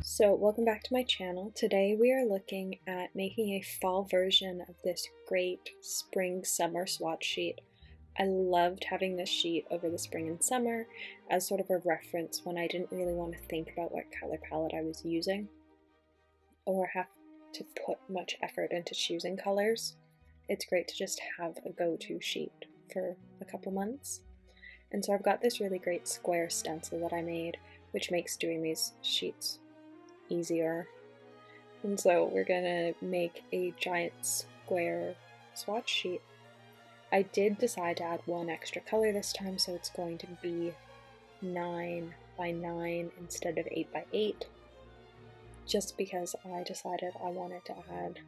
So welcome back to my channel. Today we are looking at making a fall version of this great spring-summer swatch sheet. I loved having this sheet over the spring and summer as sort of a reference when I didn't really want to think about what color palette I was using or have to put much effort into choosing colors. It's great to just have a go-to sheet for a couple months. And so I've got this really great square stencil that I made, which makes doing these sheets easier. And so we're gonna make a giant square swatch sheet. I did decide to add one extra color this time, so it's going to be 9 by 9 instead of 8 by 8, just because I decided I wanted to add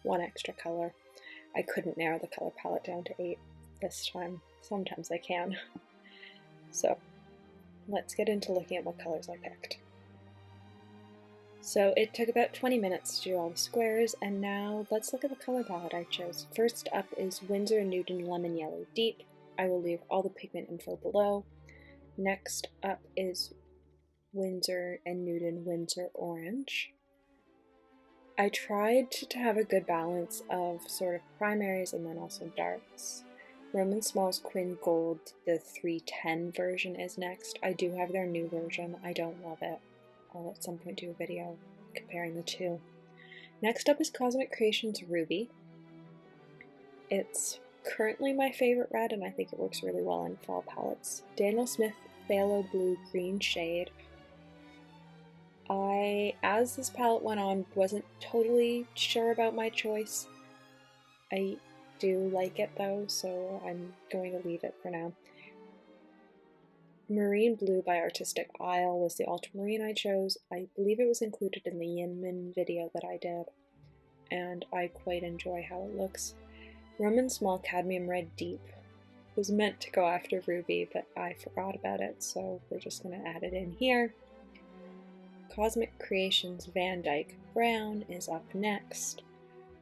one extra color. I couldn't narrow the color palette down to 8 this time. Sometimes I can. So let's get into looking at what colors I picked. So it took about 20 minutes to do all the squares, and now let's look at the color palette I chose. First up is Winsor Nude Lemon Yellow Deep. I will leave all the pigment info below. Next up is Winsor and Nude Winsor Orange. I tried to have a good balance of sort of primaries and then also darks. Szmal's Quin Gold, the 310 version, is next. I do have their new version. I don't love it. I'll at some point do a video comparing the two. Next up is Cosmic Creations Ruby. It's currently my favorite red, and I think it works really well in fall palettes. Daniel Smith Phthalo Blue Green shade. As this palette went on, wasn't totally sure about my choice. I do like it though, so I'm going to leave it for now. Marine Blue by Artistic Isle was the ultramarine I chose. I believe it was included in the Yinmin video that I did, and I quite enjoy how it looks. Szmal Cadmium Red Deep was meant to go after Ruby, but I forgot about it, so we're just going to add it in here. Cosmic Creations Van Dyke Brown is up next.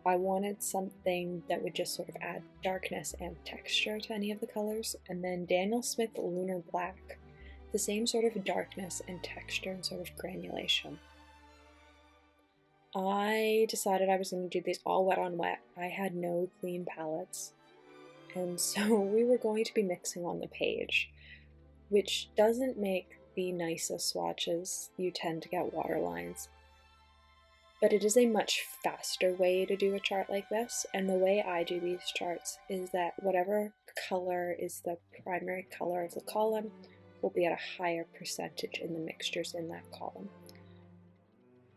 I wanted something that would just sort of add darkness and texture to any of the colors, and then Daniel Smith Lunar Black, the same sort of darkness and texture and sort of granulation. I decided I was going to do these all wet on wet. I had no clean palettes, and so we were going to be mixing on the page, which doesn't make the nicest swatches. You tend to get water lines. But it is a much faster way to do a chart like this, and the way I do these charts is that whatever color is the primary color of the column will be at a higher percentage in the mixtures in that column.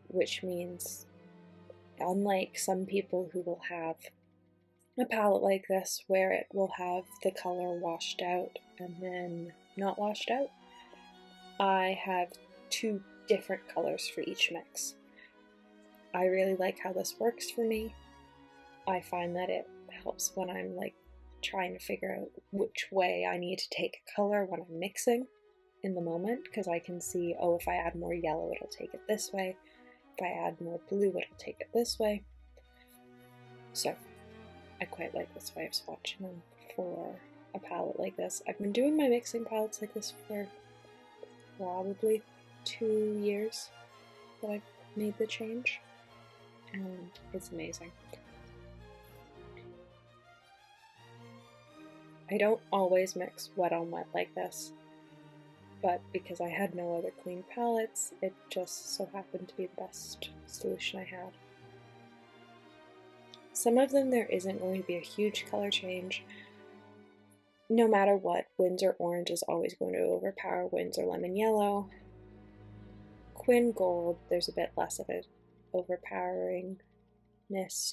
Which means, unlike some people who will have a palette like this where it will have the color washed out and then not washed out, I have two different colors for each mix. I really like how this works for me. I find that it helps when I'm like trying to figure out which way I need to take a color when I'm mixing in the moment, because I can see, oh, if I add more yellow, it'll take it this way. If I add more blue, it'll take it this way. So I quite like this way of swatching them for a palette like this. I've been doing my mixing palettes like this for probably 2 years that I've made the change. And it's amazing. I don't always mix wet on wet like this, but because I had no other clean palettes, it just so happened to be the best solution I had. Some of them there isn't going to be a huge color change. No matter what, Winsor Orange is always going to overpower Winsor Lemon Yellow. Quin Gold, there's a bit less of it overpoweringness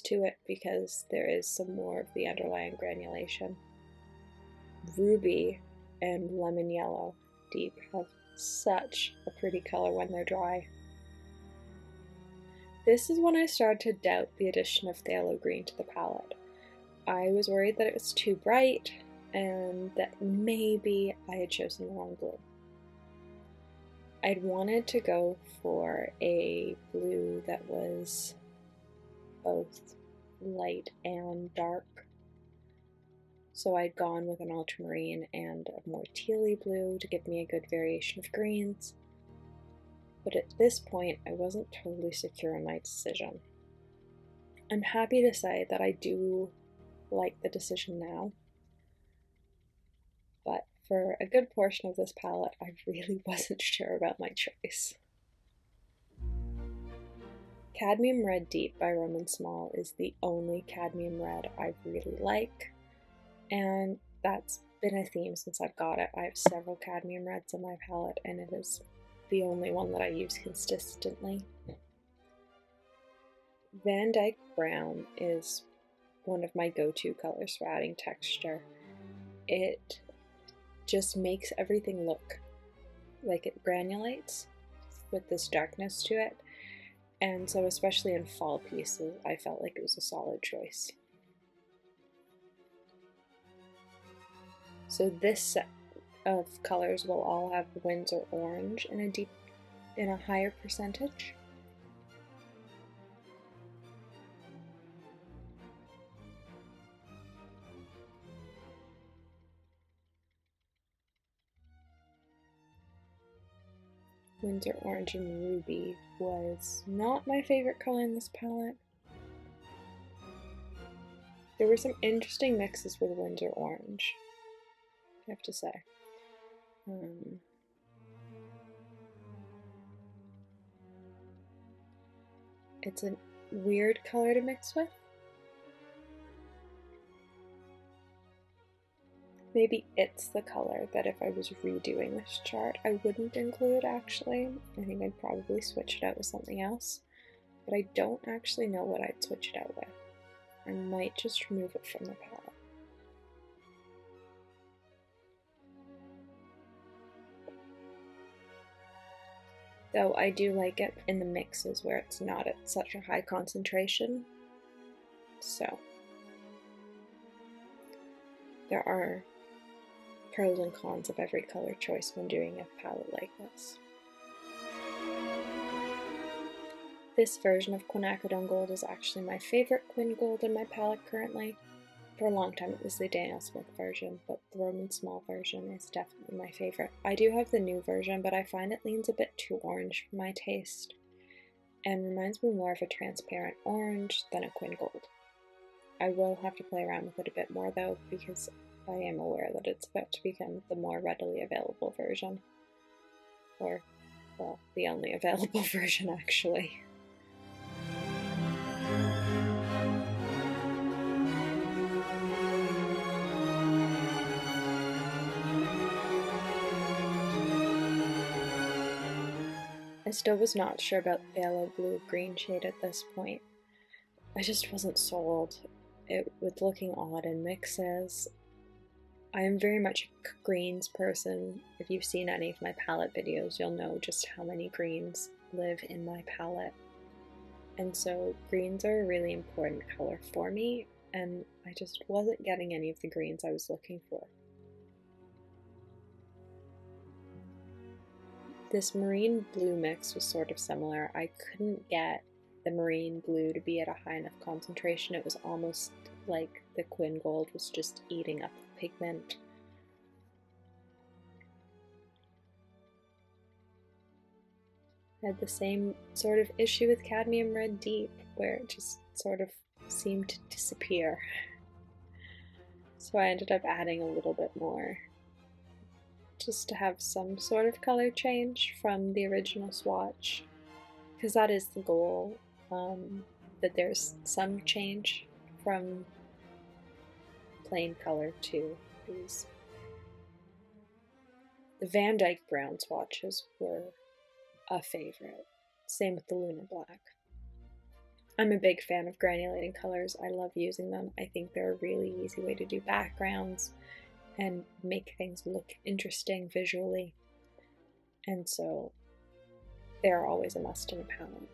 to it because there is some more of the underlying granulation. Ruby and Lemon Yellow Deep have such a pretty color when they're dry. This is when I started to doubt the addition of Phthalo Green to the palette. I was worried that it was too bright and that maybe I had chosen the wrong blue. I'd wanted to go for a blue that was both light and dark, so I'd gone with an ultramarine and a more tealy blue to give me a good variation of greens. but at this point I wasn't totally secure in my decision. I'm happy to say that I do like the decision now, but for a good portion of this palette I really wasn't sure about my choice. Cadmium Red Deep by Szmal is the only cadmium red I really like, and that's been a theme since I've got it. I have several cadmium reds in my palette, and it is the only one that I use consistently. Van Dyke Brown is one of my go-to colors for adding texture. It just makes everything look like it granulates with this darkness to it, and so especially in fall pieces I felt like it was a solid choice. So this set of colors will all have Winsor orange in a higher percentage. Winsor Orange and Ruby was not my favorite color in this palette. There were some interesting mixes with Winsor Orange, I have to say. It's a weird color to mix with. Maybe it's the color that if I was redoing this chart I wouldn't include actually. I think I'd probably switch it out with something else, but I don't actually know what I'd switch it out with. I might just remove it from the palette. Though I do like it in the mixes where it's not at such a high concentration. So there are pros and cons of every color choice when doing a palette like this. This version of Quinacridone Gold is actually my favorite Quin Gold in my palette currently. For a long time it was the Daniel Smith version, but the Szmal version is definitely my favorite. I do have the new version, but I find it leans a bit too orange for my taste, and reminds me more of a transparent orange than a Quin Gold. I will have to play around with it a bit more though, because I am aware that it's about to become the more readily available version. Or, well, the only available version actually. I still was not sure about Phthalo Blue Green shade at this point. I just wasn't sold. It was looking odd in mixes. I am very much a greens person. If you've seen any of my palette videos, you'll know just how many greens live in my palette. And so greens are a really important color for me, and I just wasn't getting any of the greens I was looking for. This marine blue mix was sort of similar. I couldn't get the marine blue to be at a high enough concentration. It was almost like the Quin Gold was just eating up the pigment. I had the same sort of issue with Cadmium Red Deep, where it just sort of seemed to disappear. So I ended up adding a little bit more, just to have some sort of color change from the original swatch, because that is the goal, that there's some change from plain color to these. The Van Dyke Brown swatches were a favorite, same with the Lunar Black. I'm a big fan of granulating colors. I love using them. I think they're a really easy way to do backgrounds and make things look interesting visually, and so they're always a must in a palette.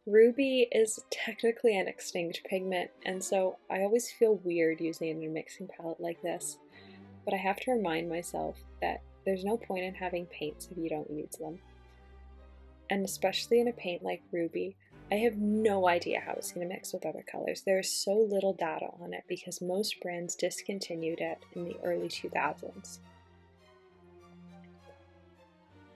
Ruby is technically an extinct pigment, and so I always feel weird using it in a mixing palette like this, but I have to remind myself that there's no point in having paints if you don't use them. And especially in a paint like Ruby, I have no idea how it's going to mix with other colors. There is so little data on it because most brands discontinued it in the early 2000s.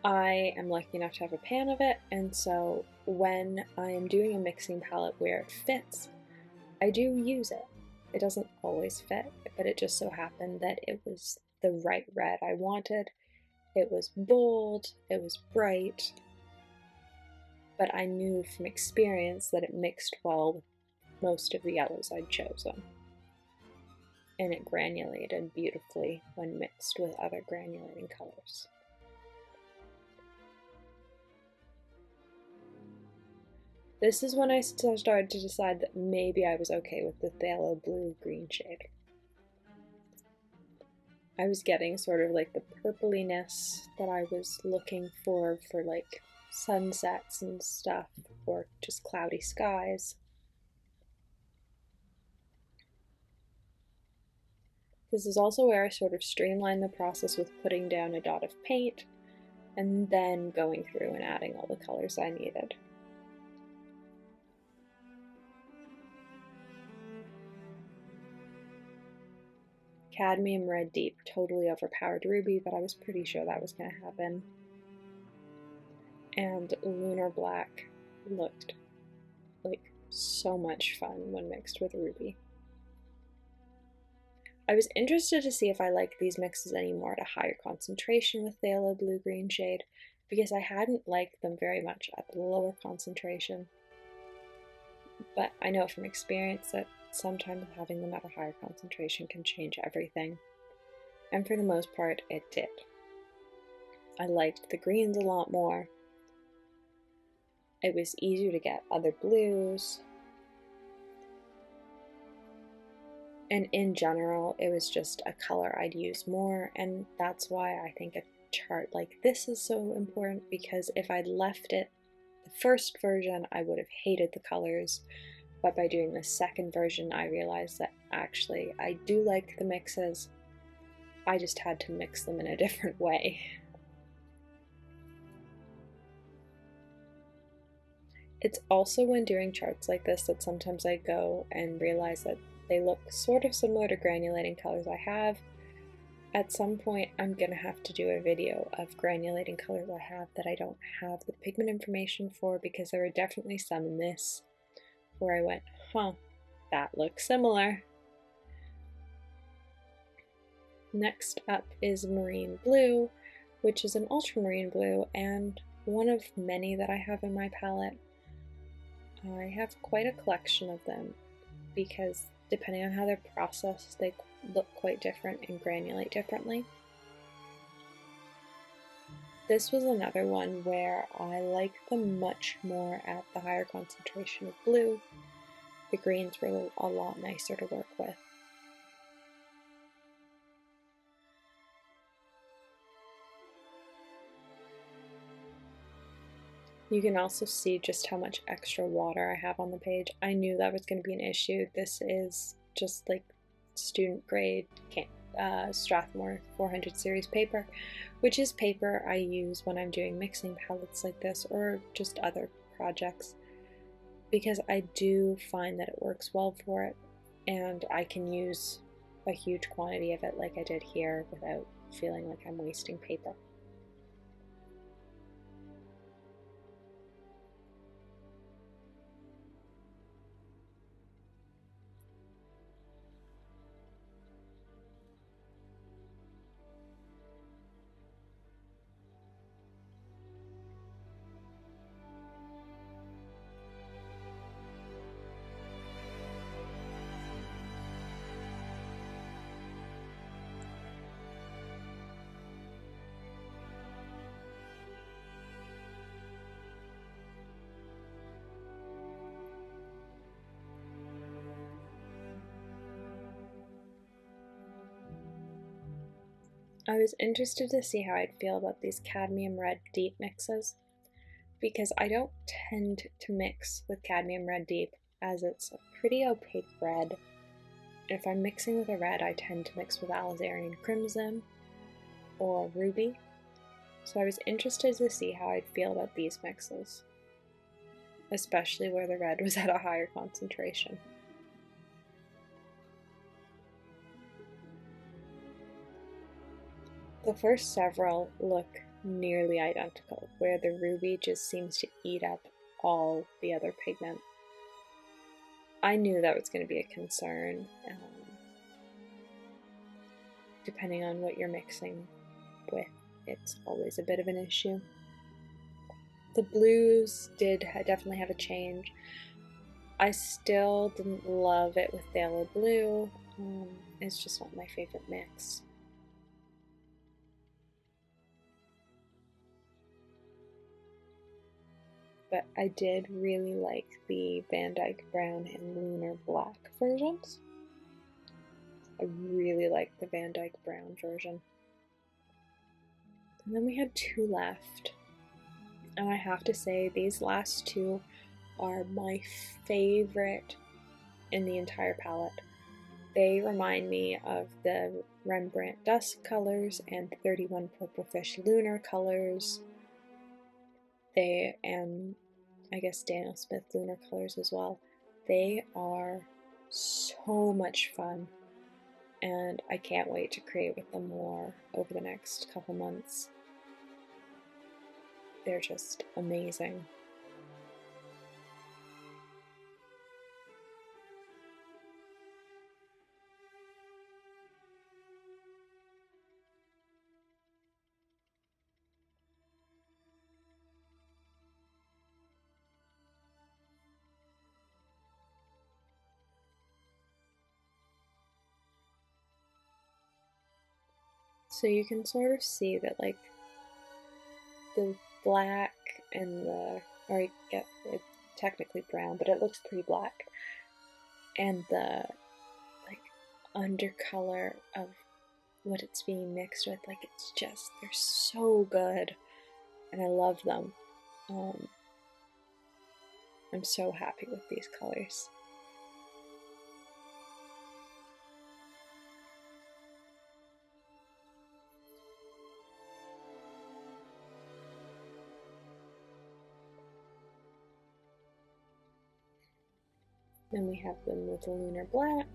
I am lucky enough to have a pan of it, and so when I am doing a mixing palette where it fits, I do use it. It doesn't always fit, but it just so happened that it was the right red I wanted. It was bold, it was bright, but I knew from experience that it mixed well with most of the yellows I'd chosen. And it granulated beautifully when mixed with other granulating colors. This is when I started to decide that maybe I was okay with the phthalo blue-green shade. I was getting sort of like the purpliness that I was looking for like sunsets and stuff, or just cloudy skies. This is also where I sort of streamlined the process with putting down a dot of paint and then going through and adding all the colors I needed. Cadmium Red Deep totally overpowered Ruby, but I was pretty sure that was going to happen. And Lunar Black looked like so much fun when mixed with Ruby. I was interested to see if I liked these mixes anymore at a higher concentration with phthalo blue-green shade, because I hadn't liked them very much at the lower concentration. But I know from experience that sometimes having them at a higher concentration can change everything. And for the most part, it did. I liked the greens a lot more. It was easier to get other blues. And in general, it was just a color I'd use more, and that's why I think a chart like this is so important, because if I'd left it the first version, I would have hated the colors. But by doing the second version, I realized that actually I do like the mixes. I just had to mix them in a different way. It's also when doing charts like this that sometimes I go and realize that they look sort of similar to granulating colors I have. At some point, I'm gonna have to do a video of granulating colors I have that I don't have the pigment information for, because there were definitely some in this where I went, huh, that looks similar. Next up is Marine Blue, which is an ultramarine blue and one of many that I have in my palette. I have quite a collection of them because depending on how they're processed, they look quite different and granulate differently. This was another one where I like them much more at the higher concentration of blue. The greens were a lot nicer to work with. You can also see just how much extra water I have on the page. I knew that was going to be an issue. This is just like student grade Strathmore 400 series paper, which is paper I use when I'm doing mixing palettes like this or just other projects, because I do find that it works well for it and I can use a huge quantity of it like I did here without feeling like I'm wasting paper. I was interested to see how I'd feel about these Cadmium Red Deep mixes, because I don't tend to mix with Cadmium Red Deep as it's a pretty opaque red. If I'm mixing with a red, I tend to mix with Alizarian Crimson or Ruby, so I was interested to see how I'd feel about these mixes, especially where the red was at a higher concentration. The first several look nearly identical, where the ruby just seems to eat up all the other pigment. I knew that was going to be a concern, depending on what you're mixing with. It's always a bit of an issue. The blues did definitely have a change. I still didn't love it with Phthalo blue. It's just not my favorite mix. But I did really like the Van Dyke Brown and Lunar Black versions. I really like the Van Dyke Brown version. And then we had two left. And I have to say, these last two are my favorite in the entire palette. They remind me of the Rembrandt Dusk colors and 31 Purplefish Lunar colors. And I guess Daniel Smith Lunar colors as well. They are so much fun, and I can't wait to create with them more over the next couple months. They're just amazing. So you can sort of see that, like, the black and it's technically brown, but it looks pretty black. And the, like, undercolor of what it's being mixed with, like, it's just, they're so good. And I love them. I'm so happy with these colors. Then we have them with Lunar Black.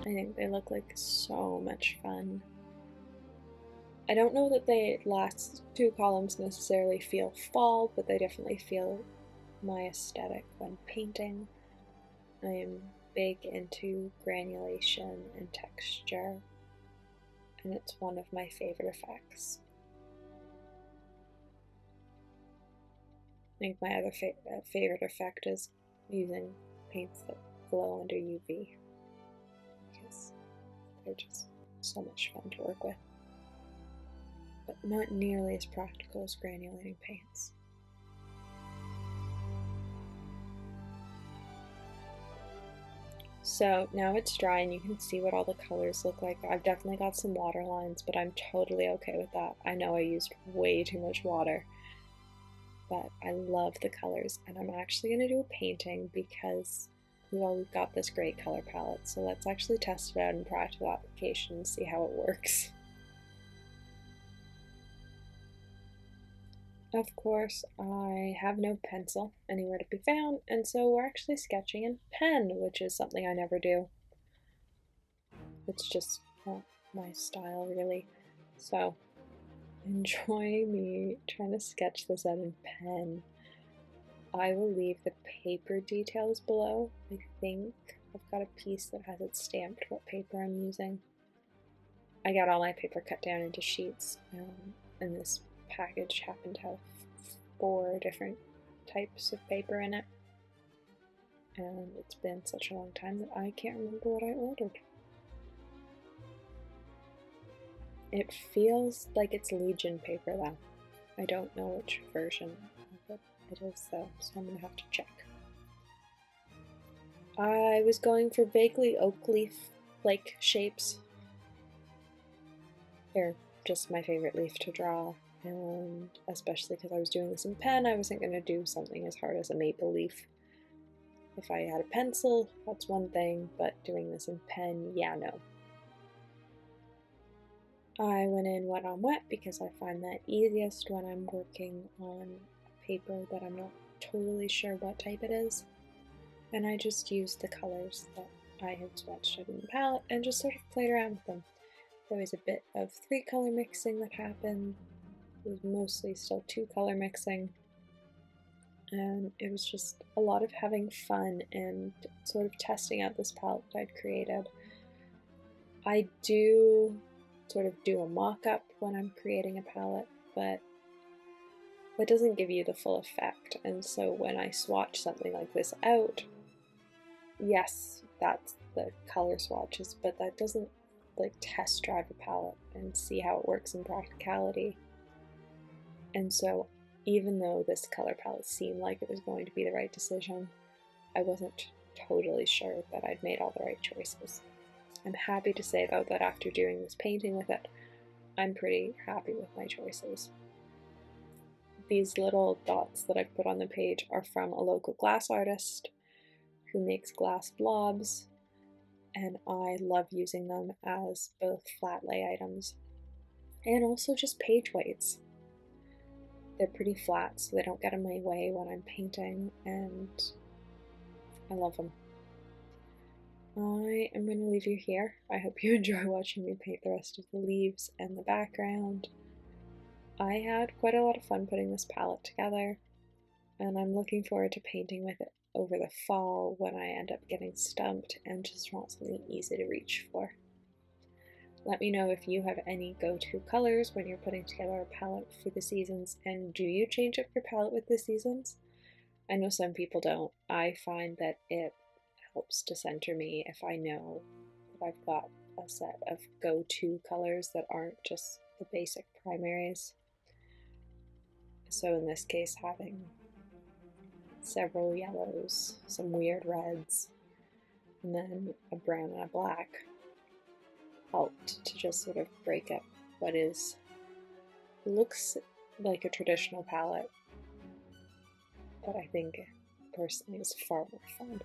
I think they look like so much fun. I don't know that the last two columns necessarily feel fall, but they definitely feel my aesthetic when painting. I am big into granulation and texture, and it's one of my favorite effects. I think my other favorite effect is using paints that glow under UV, because they're just so much fun to work with, but not nearly as practical as granulating paints. So now it's dry and you can see what all the colors look like. I've definitely got some water lines, but I'm totally okay with that. I know I used way too much water, but I love the colors, and I'm actually going to do a painting because we've got this great color palette. So let's actually test it out in practical application and see how it works. Of course, I have no pencil anywhere to be found, and so we're actually sketching in pen, which is something I never do. It's just not my style, really. So enjoy me trying to sketch this out in pen. I will leave the paper details below. I think I've got a piece that has it stamped what paper I'm using. I got all my paper cut down into sheets, and this package happened to have 4 different types of paper in it, and it's been such a long time that I can't remember what I ordered. It feels like it's Legion paper though. I don't know which version of it is though, so I'm gonna have to check. I was going for vaguely oak leaf-like shapes. They're just my favorite leaf to draw, and especially because I was doing this in pen, I wasn't going to do something as hard as a maple leaf. If I had a pencil, that's one thing, but doing this in pen, yeah, no. I went in wet on wet because I find that easiest when I'm working on a paper that I'm not totally sure what type it is. And I just used the colors that I had swatched out in the palette and just sort of played around with them. There was a bit of 3-color mixing that happened. It was mostly still 2-color mixing. And it was just a lot of having fun and sort of testing out this palette that I'd created. I do sort of do a mock-up when I'm creating a palette, but that doesn't give you the full effect. And so when I swatch something like this out, yes, that's the color swatches, but that doesn't like test drive a palette and see how it works in practicality. And so even though this color palette seemed like it was going to be the right decision, I wasn't totally sure that I'd made all the right choices. I'm happy to say though that after doing this painting with it, I'm pretty happy with my choices. These little dots that I've put on the page are from a local glass artist who makes glass blobs, and I love using them as both flat lay items and also just page weights. They're pretty flat, so they don't get in my way when I'm painting, and I love them. I am going to leave you here. I hope you enjoy watching me paint the rest of the leaves and the background. I had quite a lot of fun putting this palette together, and I'm looking forward to painting with it over the fall when I end up getting stumped and just want something easy to reach for. Let me know if you have any go-to colors when you're putting together a palette for the seasons, and do you change up your palette with the seasons? I know some people don't. I find that it helps to center me if I know that I've got a set of go-to colors that aren't just the basic primaries. So in this case, having several yellows, some weird reds, and then a brown and a black helped to just sort of break up what looks like a traditional palette, but I think personally is far more fun.